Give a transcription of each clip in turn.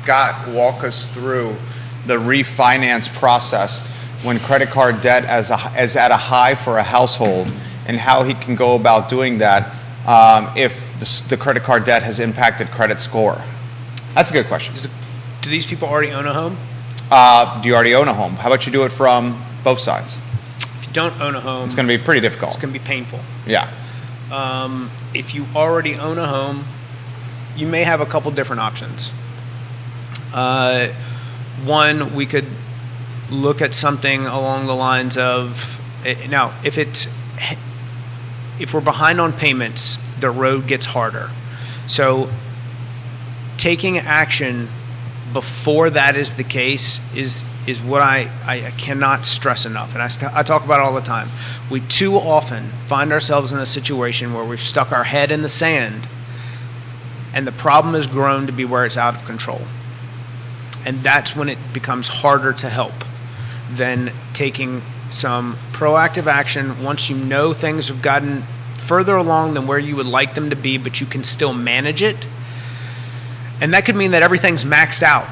Scott walk us through the refinance process when credit card debt is at a high for a household, and how he can go about doing that if the credit card debt has impacted credit score? That's a good question. Do these people already own a home? Do you already own a home? How about you do it from both sides? If you don't own a home, it's going to be pretty difficult. It's going to be painful. Yeah. If you already own a home, you may have a couple different options. One, we could look at something along the lines of, now, if we're behind on payments, the road gets harder. So taking action before that is the case is what I cannot stress enough. And I talk about it all the time. We too often find ourselves in a situation where we've stuck our head in the sand and the problem has grown to be where it's out of control. And that's when it becomes harder to help than taking some proactive action once you know things have gotten further along than where you would like them to be, but you can still manage it. And that could mean that everything's maxed out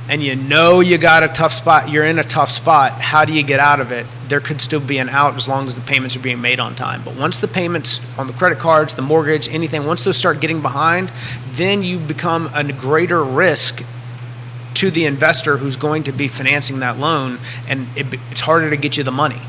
and you know you got a tough spot, you're in a tough spot. How do you get out of it? There could still be an out as long as the payments are being made on time. But once the payments on the credit cards, the mortgage, anything, once those start getting behind, then you become a greater risk to the investor who's going to be financing that loan, and it's harder to get you the money.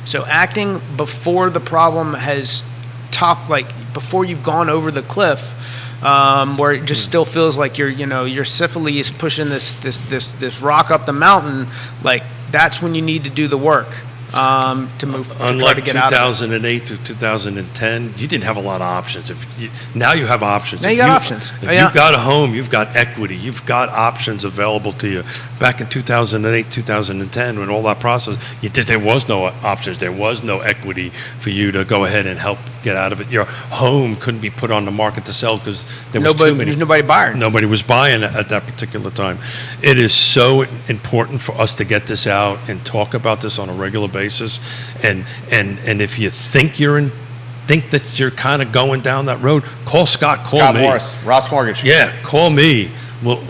So acting before the problem has topped, like before you've gone over the cliff, where it just still feels like your syphilis pushing this rock up the mountain, like that's when you need to do the work to move. Unlike to try to get 2008 through 2010, you didn't have a lot of options. Now you have options. Now you got options. If you've got a home, you've got equity, you've got options available to you. Back in 2008, 2010, when all that process, there was no options. There was no equity for you to go ahead and help get out of it. Your home couldn't be put on the market to sell because there was too many. There's nobody buying. Nobody was buying at that particular time. It is so important for us to get this out and talk about this on a regular basis. And if you think that you're kind of going down that road, call Scott. Call Scott me. Morris, Ross Mortgage. Yeah, call me. Well,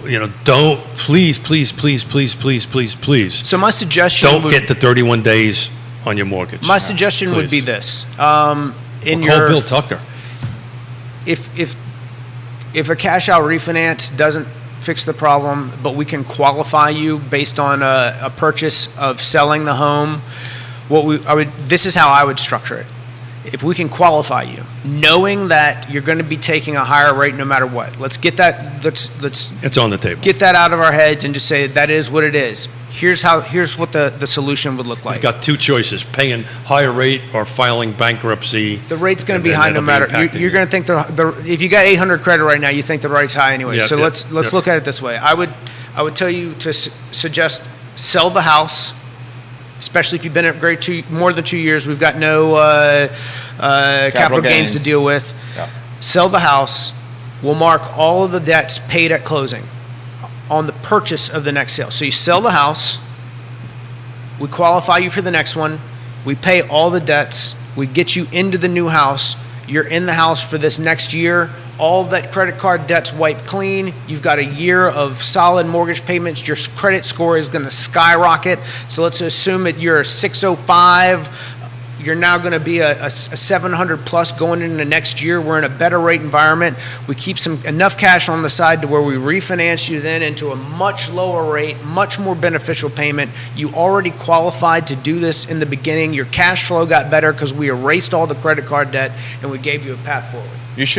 don't please. So my suggestion don't get the 31 days on your mortgage. My suggestion would be this: call Bill Tucker. If a cash out refinance doesn't fix the problem, but we can qualify you based on a purchase of selling the home, this is how I would structure it. If we can qualify you, knowing that you're going to be taking a higher rate no matter what, let's get that. It's on the table. Get that out of our heads and just say that is what it is. Here's what the solution would look like. You've got two choices: paying higher rate or filing bankruptcy. The rate's going to be high no matter. You're going to think if you got 800 credit right now, you think the rate's high anyway. So let's look at it this way. I would tell you to suggest sell the house. Especially if you've been at more than 2 years, we've got no capital gains to deal with. Yeah. Sell the house. We'll mark all of the debts paid at closing on the purchase of the next sale. So you sell the house. We qualify you for the next one. We pay all the debts. We get you into the new house. You're in the house for this next year. All that credit card debt's wiped clean. You've got a year of solid mortgage payments. Your credit score is going to skyrocket. So let's assume that you're a 605. You're now going to be a 700 plus going into the next year. We're in a better rate environment. We keep enough cash on the side to where we refinance you then into a much lower rate, much more beneficial payment. You already qualified to do this in the beginning. Your cash flow got better because we erased all the credit card debt and we gave you a path forward. You should